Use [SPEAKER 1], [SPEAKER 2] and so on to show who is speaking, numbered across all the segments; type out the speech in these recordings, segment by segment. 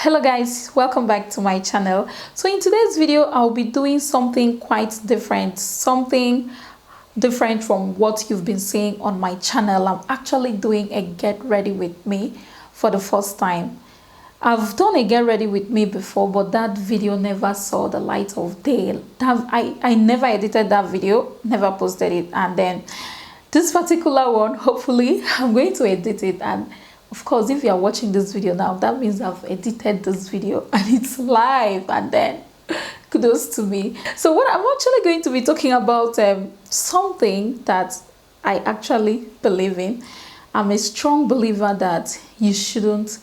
[SPEAKER 1] Hello guys, welcome back to my channel. So in today's video I'll be doing something quite different, from what you've been seeing on my channel. I'm actually doing a get ready with me for the first time. I've done a get ready with me before, but that video never saw the light of day. I never edited that video, never posted it, and then this particular one, hopefully I'm going to edit it. And of course, if you are watching this video now, that means I've edited this video and it's live, and then kudos to me. So what I'm actually going to be talking about, something that I actually believe in. I'm a strong believer that you shouldn't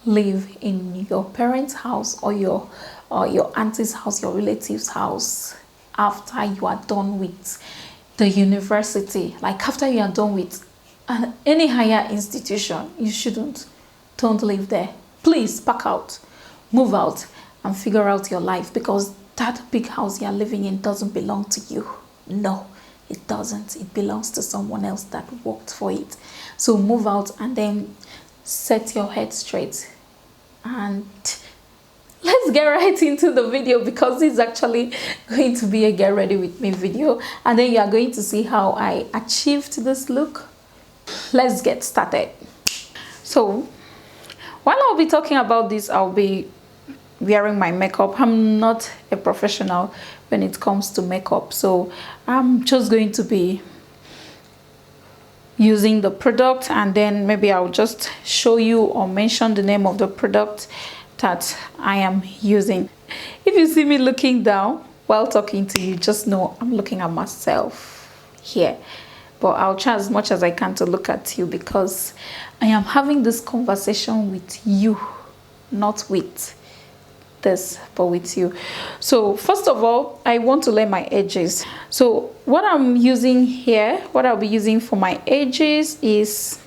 [SPEAKER 1] live in your parents' house or your auntie's house, your relative's house after you are done with the university. Like after you are done with any higher institution, don't live there. Please pack out, move out, and figure out your life, because that big house you're living in doesn't belong to you. No, it doesn't. It belongs to someone else that worked for it. So move out and then set your head straight, and let's get right into the video, because it's actually going to be a get ready with me video, and then you are going to see how I achieved this look. Let's get started. So while I'll be talking about this, I'll be wearing my makeup. I'm not a professional when it comes to makeup, so I'm just going to be using the product, and then maybe I'll just show you or mention the name of the product that I am using. If you see me looking down while talking to you, just know I'm looking at myself here. But I'll try as much as I can to look at you, because I am having this conversation with you, not with this, but with you. So first of all, I want to lay my edges. So what I'm using here, what I'll be using for my edges is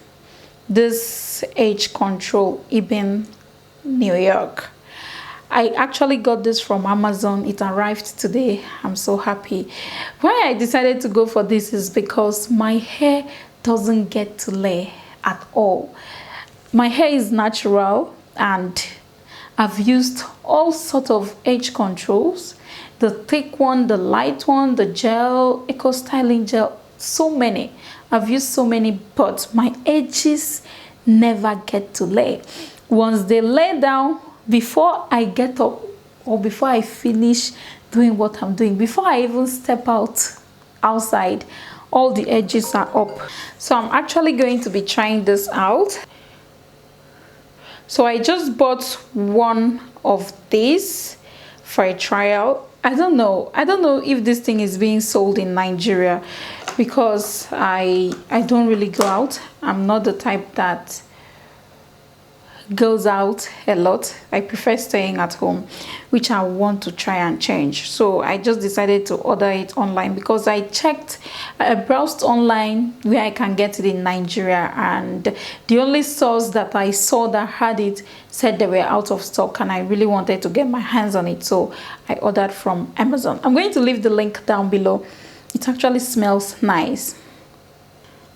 [SPEAKER 1] this Edge Control Ibn New York. I actually got this from Amazon. It arrived today. I'm so happy. Why I decided to go for this is because my hair doesn't get to lay at all. My hair is natural, and I've used all sorts of edge controls, the thick one, the light one, the gel, eco styling gel, so many. I've used so many, but my edges never get to lay. Once they lay down, before I get up or before I finish doing what I'm doing, before I even step outside, all the edges are up. So I'm actually going to be trying this out. So I just bought one of these for a trial. I don't know if this thing is being sold in Nigeria, because I don't really go out. I'm not the type that goes out a lot. I prefer staying at home, which I want to try and change. So I just decided to order it online, because I browsed online where I can get it in Nigeria, and the only source that I saw that had it said they were out of stock, and I really wanted to get my hands on it, so I ordered from Amazon. I'm going to leave the link down below. It actually smells nice.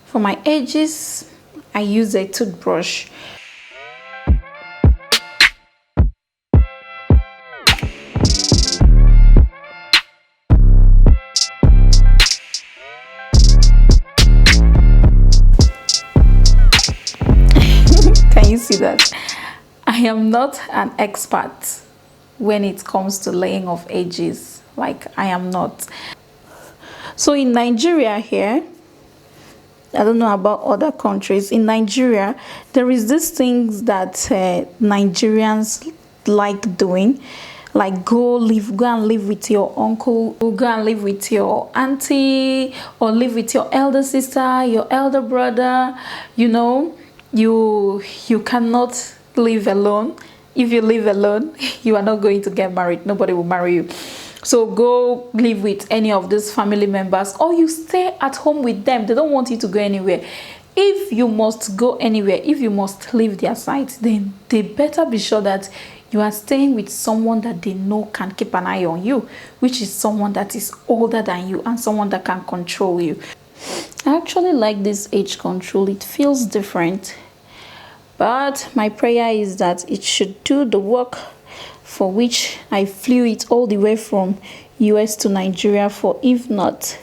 [SPEAKER 1] For my edges, I use a toothbrush. You see that I am not an expert when it comes to laying of edges. Like, I am not. So in Nigeria here, I don't know about other countries, in Nigeria there is this things that Nigerians like doing, like go and live with your uncle, or go and live with your auntie, or live with your elder sister, your elder brother. You know, you cannot live alone. If you live alone, you are not going to get married. Nobody will marry you. So go live with any of these family members, or you stay at home with them. They don't want you to go anywhere. If you must go anywhere, if you must leave their side, then they better be sure that you are staying with someone that they know can keep an eye on you, which is someone that is older than you and someone that can control you. I actually like this Edge Control. It feels different. but my prayer is that it should do the work for which I flew it all the way from US to Nigeria for. If not,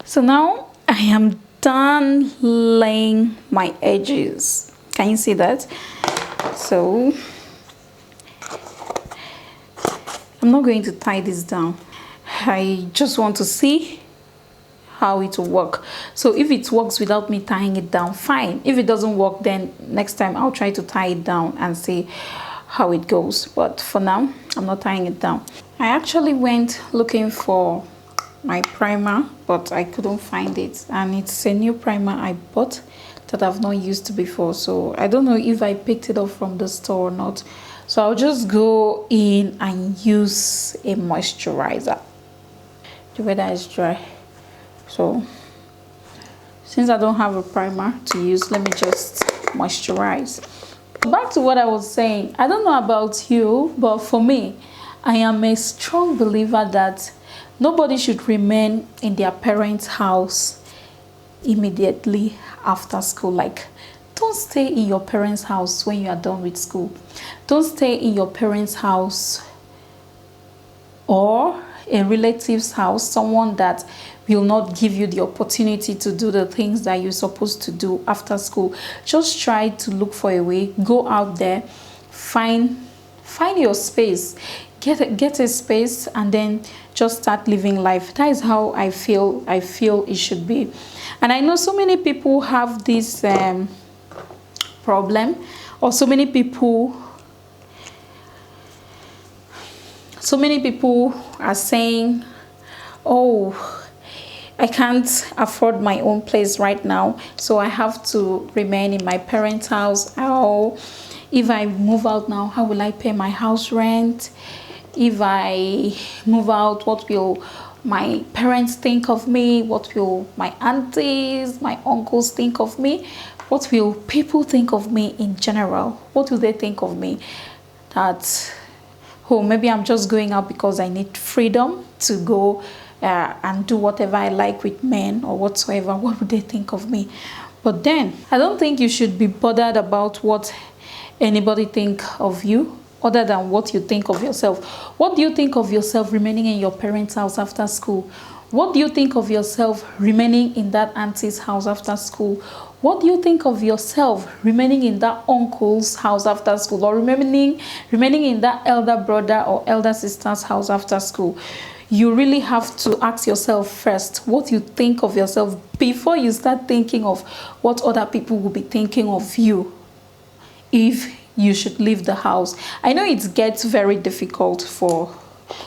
[SPEAKER 1] so now I am done laying my edges. Can you see that? So I'm not going to tie this down. I just want to see how it will work. So if it works without me tying it down, fine. If it doesn't work, then next time I'll try to tie it down and see how it goes. But for now, I'm not tying it down. I actually went looking for my primer, but I couldn't find it, and it's a new primer I bought that I've not used before, so I don't know if I picked it up from the store or not. So I'll just go in and use a moisturizer. The weather is dry, so since I don't have a primer to use, let me just moisturize. Back to what I was saying, I don't know about you, but for me, I am a strong believer that nobody should remain in their parents' house immediately after school. Like, don't stay in your parents' house when you are done with school. Don't stay in your parents' house or a relative's house, someone that will not give you the opportunity to do the things that you're supposed to do after school. Just try to look for a way. Go out there, find your space. Get a space and then just start living life. That is how I feel it should be. And I know so many people have this problem, or so many people are saying, oh, I can't afford my own place right now, so I have to remain in my parents' house. Oh, if I move out now, how will I pay my house rent? If I move out, what will my parents think of me? What will my aunties, my uncles think of me? What will people think of me in general? What will they think of me? That, oh, maybe I'm just going out because I need freedom to go and do whatever I like with men or whatsoever. What would they think of me? But then, I don't think you should be bothered about what anybody think of you, other than what you think of yourself. What do you think of yourself remaining in your parents' house after school? What do you think of yourself remaining in that auntie's house after school? What do you think of yourself remaining in that uncle's house after school, or remaining in that elder brother or elder sister's house after school? You really have to ask yourself first what you think of yourself before you start thinking of what other people will be thinking of you if you should leave the house. I know it gets very difficult for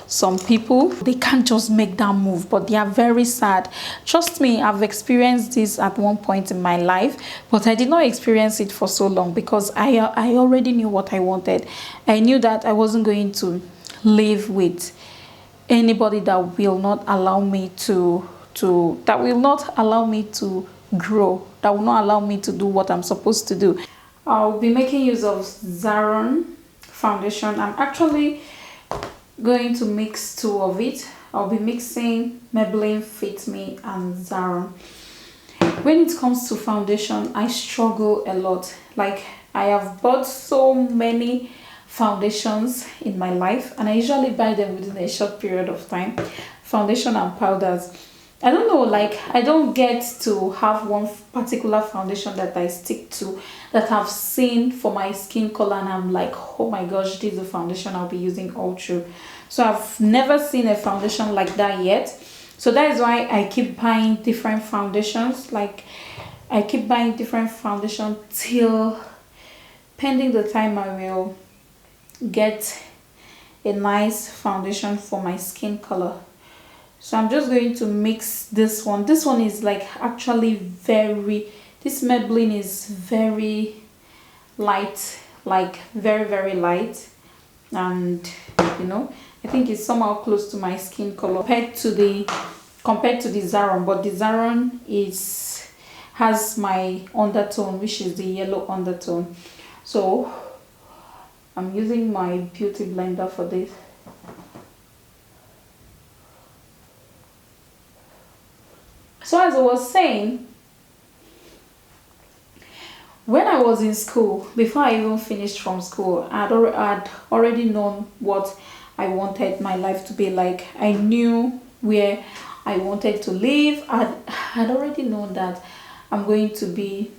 [SPEAKER 1] some people. They can't just make that move, but they are very sad. Trust me, I've experienced this at one point in my life, but I did not experience it for so long because I already knew what I wanted. I knew that I wasn't going to live with anybody that will not allow me to grow, that will not allow me to do what I'm supposed to do. I'll be making use of Zaron foundation. I'm actually going to mix two of it. I'll be mixing Maybelline Fit Me and Zaron. When it comes to foundation, I struggle a lot. Like, I have bought so many foundations in my life, and I usually buy them within a short period of time. Foundation and powders. I don't know, like, I don't get to have one particular foundation that I stick to, that I've seen for my skin color and I'm like, oh my gosh, this is the foundation I'll be using all through. So I've never seen a foundation like that yet. So that is why I keep buying different foundations. Like, I keep buying different foundations till pending the time I will get a nice foundation for my skin color. So I'm just going to mix this one. This one is like actually this Maybelline is very light, like very light, and you know, I think it's somehow close to my skin color compared to the Zaron, but the Zaron has my undertone, which is the yellow undertone. So I'm using my beauty blender for this. So as I was saying, when I was in school, before I even finished from school, I'd already known what I wanted my life to be like. I knew where I wanted to live. I'd already known that I'm going to be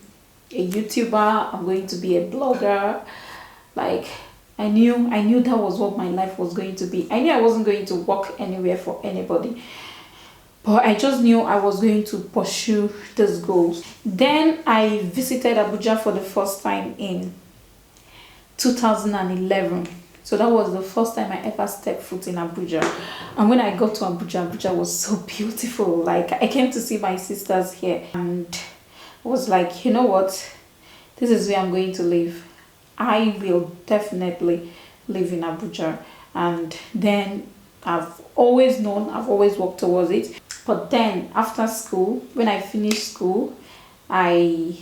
[SPEAKER 1] a YouTuber, I'm going to be a blogger. Like, I knew that was what my life was going to be. I knew I wasn't going to work anywhere for anybody. But I just knew I was going to pursue these goals. Then I visited Abuja for the first time in 2011. So that was the first time I ever stepped foot in Abuja. And when I got to Abuja, Abuja was so beautiful. Like, I came to see my sisters here and I was like, you know what? This is where I'm going to live. I will definitely live in Abuja. And then I've always known, I've always worked towards it. But then after school, when I finished school, my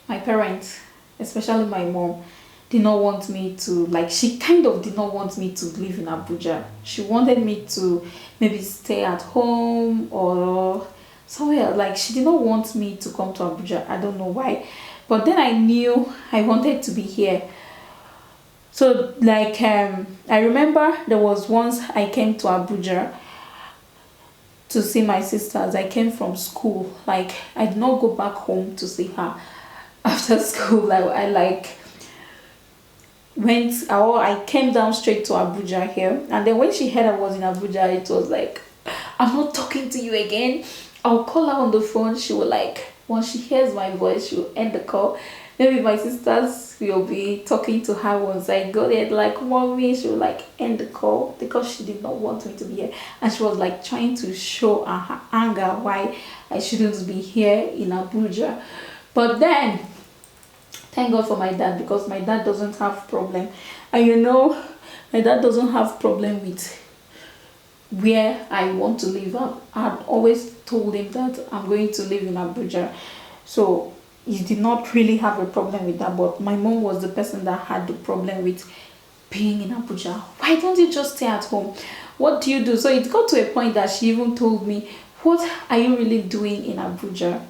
[SPEAKER 1] parents, especially my mom, did not want me to, like, she kind of did not want me to live in Abuja. She wanted me to maybe stay at home or somewhere. Like, she did not want me to come to Abuja. I don't know why. But then I knew I wanted to be here. So like I remember there was once I came to Abuja to see my sisters. I came from school. Like, I did not go back home to see her after school. Like, I came down straight to Abuja here. And then when she heard I was in Abuja, it was like, I'm not talking to you again. I'll call her on the phone. She will, like, once she hears my voice, she will end the call. Maybe my sisters will be talking to her once I go there, like, mommy, she will, like, end the call because she did not want me to be here. And she was, like, trying to show her anger why I shouldn't be here in Abuja. But then, thank God for my dad, because my dad doesn't have problem. And you know, my dad doesn't have problem with where I want to live. I'd always told him that I'm going to live in Abuja. So he did not really have a problem with that. But my mom was the person that had the problem with being in Abuja. Why don't you just stay at home? What do you do? So it got to a point that she even told me, what are you really doing in Abuja?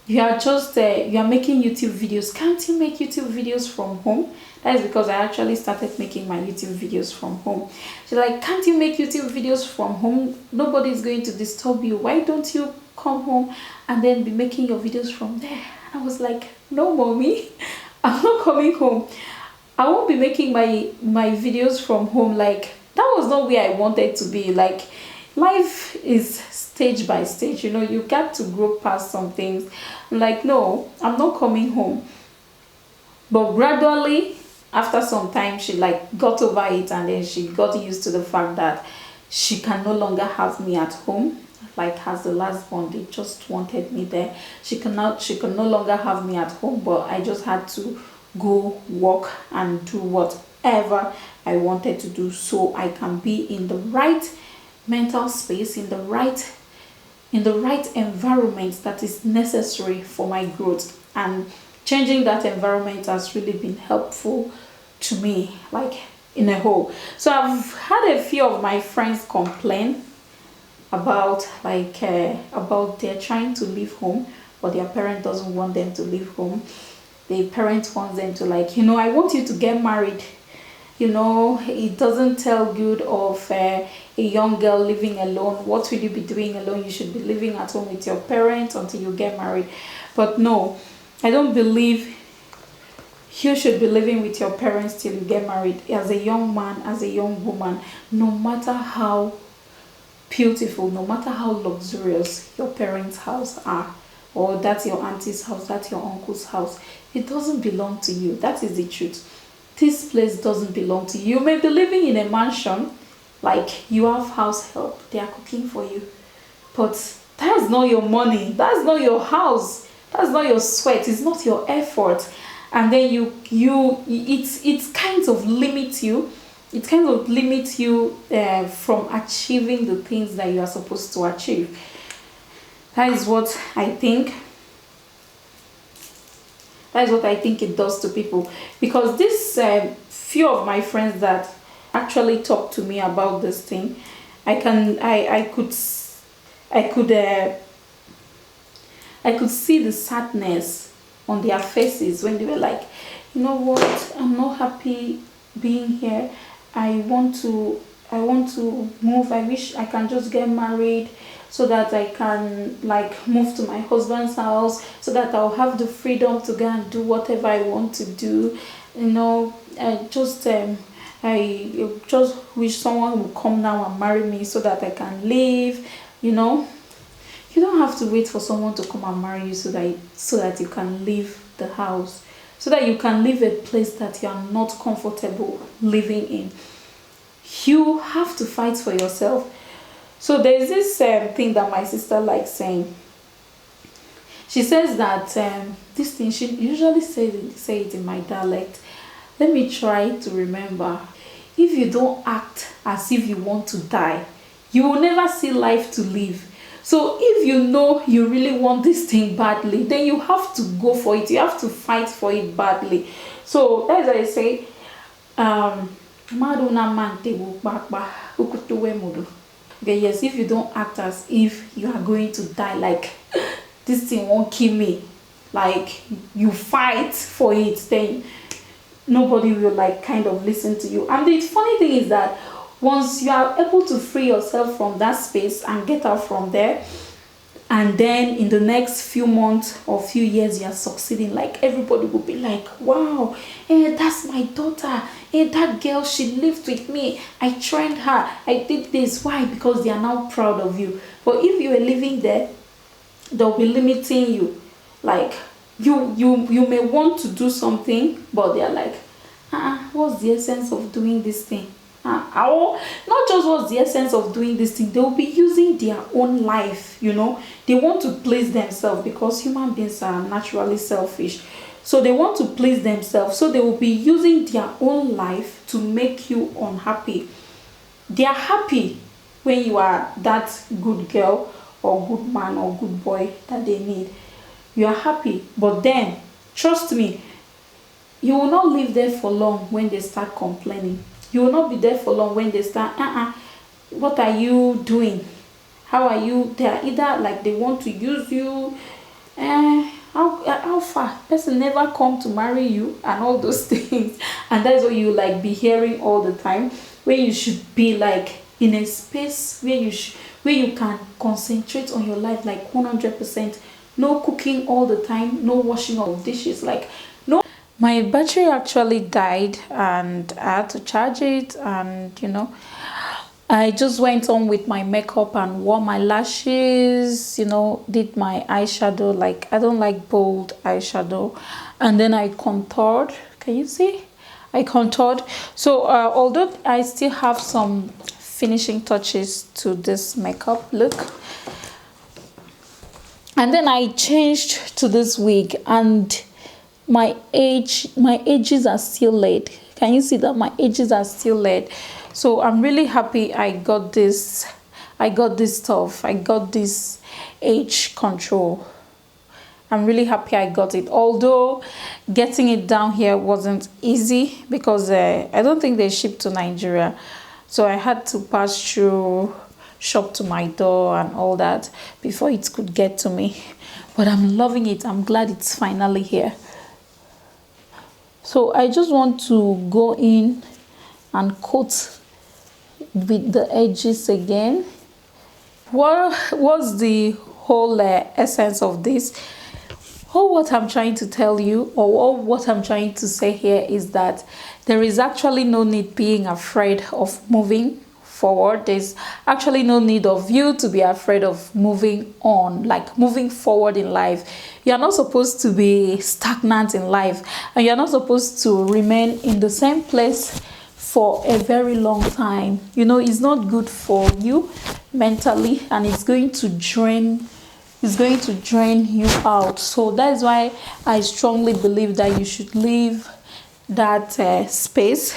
[SPEAKER 1] You are just you are making YouTube videos. Can't you make YouTube videos from home? That is because I actually started making my YouTube videos from home. She's like, can't you make YouTube videos from home? Nobody is going to disturb you. Why don't you come home and then be making your videos from there? And I was like, no, mommy, I'm not coming home. I won't be making my videos from home. Like, that was not where I wanted to be. Like, life is stage by stage, you know, you got to grow past some things. I'm like, no, I'm not coming home. But gradually, after some time, she, like, got over it, and then she got used to the fact that she can no longer have me at home. Like, as the last one, they just wanted me there. She could no longer have me at home, but I just had to go work and do whatever I wanted to do, so I can be in the right mental space, in the right environment that is necessary for my growth. And changing that environment has really been helpful to me, like, in a whole. So I've had a few of my friends complain about, like, about they're trying to leave home, but their parent doesn't want them to leave home. The parent wants them to, like, you know, I want you to get married. You know, it doesn't tell good of a young girl living alone. What will you be doing alone? You should be living at home with your parents until you get married. But no, I don't believe you should be living with your parents till you get married. As a young man, as a young woman, no matter how beautiful, no matter how luxurious your parents' house are, or that's your auntie's house, that's your uncle's house, it doesn't belong to you. That is the truth. This place doesn't belong to you. You may be living in a mansion, like, you have house help, they are cooking for you, but that's not your money, that's not your house, that's not your sweat, it's not your effort. And then it kind of limits you. It kind of limits you from achieving the things that you are supposed to achieve. That is what I think. That's what I think it does to people. Because this few of my friends that actually talked to me about this thing, I could I could see the sadness on their faces when they were like, you know what, I'm not happy being here. I want to move. I wish I can just get married so that I can like move to my husband's house so that I'll have the freedom to go and do whatever I want to do. You know, I just wish someone would come now and marry me so that I can live, you know. You don't have to wait for someone to come and marry you so that you can leave the house, so that you can leave a place that you are not comfortable living in. You have to fight for yourself. So there's this thing that my sister likes saying. She says that this thing, she usually say it in my dialect. Let me try to remember. If you don't act as if you want to die, you will never see life to live. So if you know you really want this thing badly, then you have to go for it. You have to fight for it badly. So that's why I say, okay, yes, if you don't act as if you are going to die, like this thing won't kill me, like you fight for it, then nobody will like kind of listen to you. And the funny thing is that once you are able to free yourself from that space and get out from there, and then in the next few months or few years you are succeeding, like everybody will be like, wow, that's my daughter, that girl, she lived with me, I trained her, I did this. Why? Because they are now proud of you. But if you are living there, they'll be limiting you. Like you may want to do something, but they're like, what's the essence of doing this thing? Not just what's the essence of doing this thing, they will be using their own life, you know. They want to please themselves, because human beings are naturally selfish. So they want to please themselves, so they will be using their own life to make you unhappy. They are happy when you are that good girl or good man or good boy that they need. You are happy, but then trust me, you will not live there for long when they start complaining. You will not be there for long when they start, what are you doing? How are you? They are either like they want to use you, how far? Person never come to marry you and all those things. And that's what you like be hearing all the time, when you should be like in a space where you can concentrate on your life like 100%. No cooking all the time, no washing of dishes, like no. My battery actually died and I had to charge it, and you know, I just went on with my makeup and wore my lashes, you know, did my eyeshadow. Like I don't like bold eyeshadow. And then I contoured. Can you see? I contoured. So although I still have some finishing touches to this makeup look, and then I changed to this wig, and my edges are still laid. Can you see that my edges are still laid? So I'm really happy I got this stuff. I got this edge control. I'm really happy I got it, although getting it down here wasn't easy, because I don't think they ship to Nigeria, so I had to pass through shop to my door and all that before it could get to me. But I'm loving it. I'm glad it's finally here. So I just want to go in and coat with the edges again. What was the whole essence of this? What I'm trying to tell you, or what I'm trying to say here, is that there is actually no need being afraid of moving forward. There's actually no need of you to be afraid of moving on, like moving forward in life. You're not supposed to be stagnant in life, and you're not supposed to remain in the same place for a very long time. You know, it's not good for you mentally, and it's going to drain you out. So that's why I strongly believe that you should leave that space.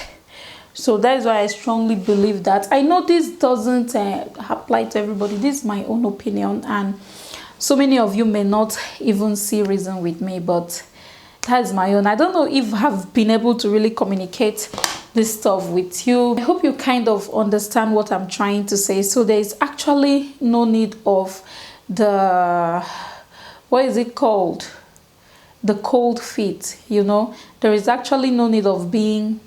[SPEAKER 1] So that's why I strongly believe that. I know this doesn't apply to everybody. This is my own opinion, and so many of you may not even see reason with me, but That's my own. I don't know if I've been able to really communicate this stuff with you. I hope you kind of understand what I'm trying to say. So there is actually no need of the, what is it called, the cold feet, you know. There is actually no need of being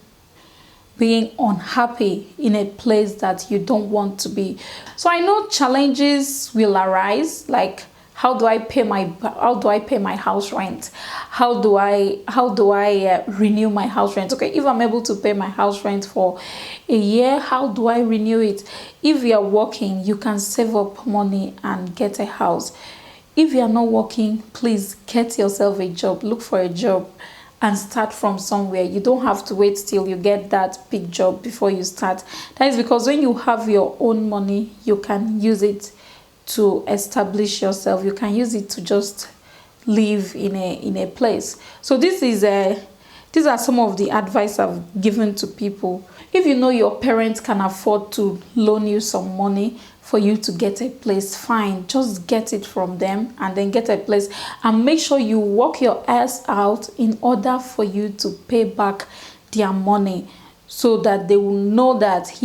[SPEAKER 1] unhappy in a place that you don't want to be. So I know challenges will arise, like how do I pay my house rent? How do I renew my house rent? Okay, if I'm able to pay my house rent for a year, how do I renew it? If you are working, you can save up money and get a house. If you are not working, please get yourself a job. Look for a job and start from somewhere. You don't have to wait till you get that big job before you start. That is because when you have your own money, you can use it to establish yourself. You can use it to just live in a place. So these are some of the advice I've given to people. If you know your parents can afford to loan you some money for you to get a place, fine, just get it from them and then get a place, and make sure you work your ass out in order for you to pay back their money, so that they will know that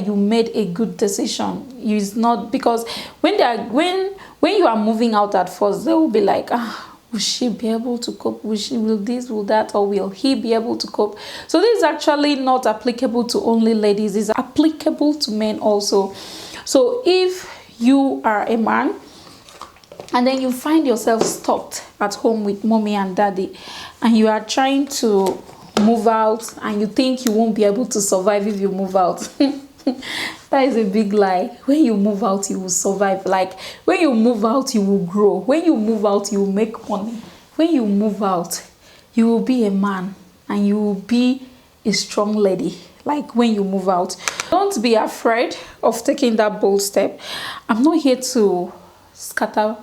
[SPEAKER 1] you made a good decision. It's not because when you are moving out at first, they will be like, will she be able to cope? Will this, will that, or will he be able to cope? So this is actually not applicable to only ladies. It's applicable to men also. So if you are a man and then you find yourself stuck at home with mommy and daddy, and you are trying to move out and you think you won't be able to survive if you move out, that is a big lie. When you move out, you will survive. Like, when you move out, you will grow. When you move out, you will make money. When you move out, you will be a man and you will be a strong lady. Like, when you move out, don't be afraid of taking that bold step. I'm not here to scatter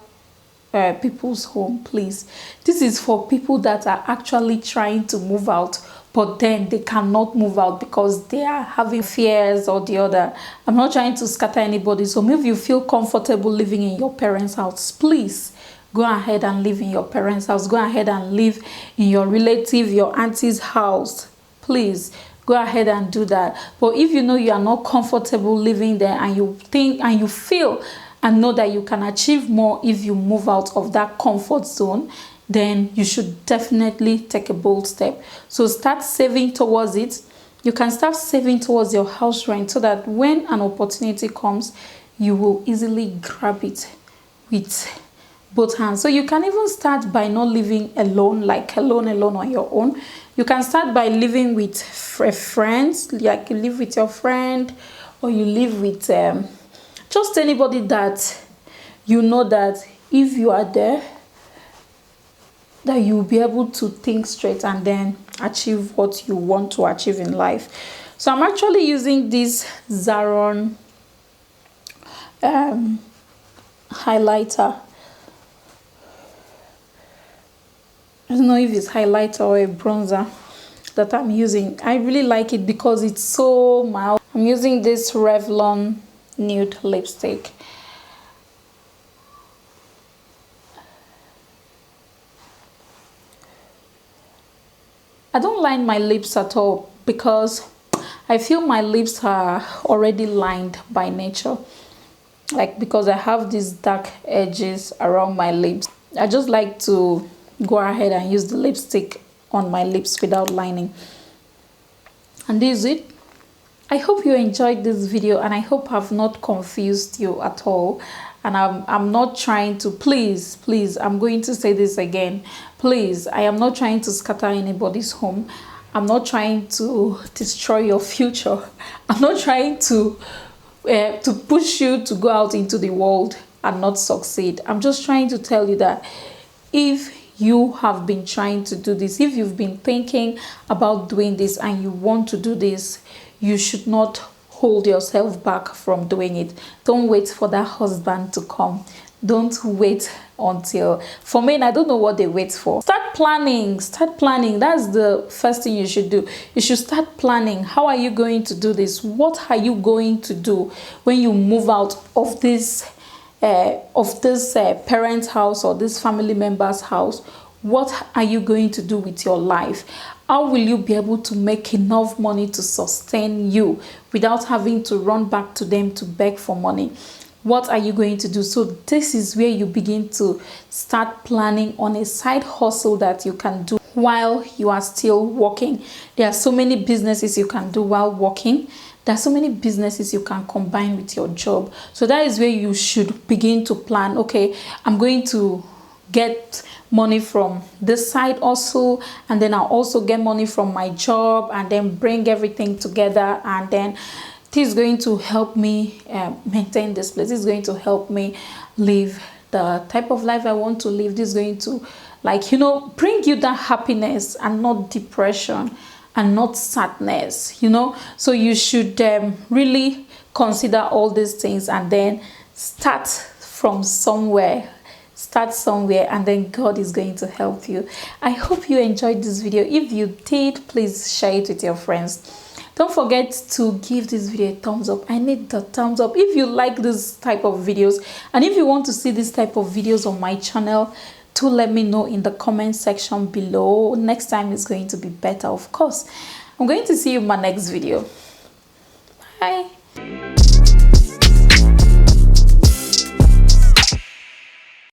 [SPEAKER 1] people's home, please. This is for people that are actually trying to move out, but then they cannot move out because they are having fears or the other. I'm not trying to scatter anybody. So maybe you feel comfortable living in your parents' house, please go ahead and live in your parents' house. Go ahead and live in your relative, your auntie's house. Please go ahead and do that. But if you know you are not comfortable living there, and you think and you feel and know that you can achieve more if you move out of that comfort zone, then you should definitely take a bold step. So start saving towards it. You can start saving towards your house rent, so that when an opportunity comes, you will easily grab it with both hands. So you can even start by not living alone, like alone on your own. You can start by living with friends, like you live with your friend, or you live with just anybody that you know that if you are there, that you'll be able to think straight and then achieve what you want to achieve in life. So I'm actually using this Zaron highlighter. I don't know if it's highlighter or a bronzer that I'm using. I really like it because it's so mild. I'm using this Revlon nude lipstick. I don't line my lips at all because I feel my lips are already lined by nature. Like, because I have these dark edges around my lips, I just like to go ahead and use the lipstick on my lips without lining. And this is it. I hope you enjoyed this video, and I hope I've not confused you at all. And I'm not trying to, please, I'm going to say this again. Please, I am not trying to scatter anybody's home. I'm not trying to destroy your future. I'm not trying to push you to go out into the world and not succeed. I'm just trying to tell you that if you have been trying to do this, if you've been thinking about doing this and you want to do this, you should not hold yourself back from doing it. Don't wait for that husband to come. Don't wait until, for men, I don't know what they wait for. Start planning. That's the first thing you should do. You should start planning. How are you going to do this? What are you going to do when you move out of this parent's house or this family member's house? what are you going to do with your life? How will you be able to make enough money to sustain you without having to run back to them to beg for money? What are you going to do? So this is where you begin to start planning on a side hustle that you can do while you are still working. There are so many businesses you can do while working. There are so many businesses you can combine with your job. So that is where you should begin to plan. Okay, I'm going to get money from this side also, and then I'll also get money from my job, and then bring everything together, and then this is going to help me maintain this place. This is going to help me live the type of life I want to live. This is going to, like, you know, bring you that happiness and not depression and not sadness, you know. So you should really consider all these things, and then start from somewhere. Start somewhere, and then God is going to help you. I hope you enjoyed this video. If you did, please share it with your friends. Don't forget to give this video a thumbs up. I need the thumbs up if you like this type of videos, and if you want to see this type of videos on my channel, do let me know in the comment section below. Next time is going to be better, of course. I'm going to see you in my next video. Bye.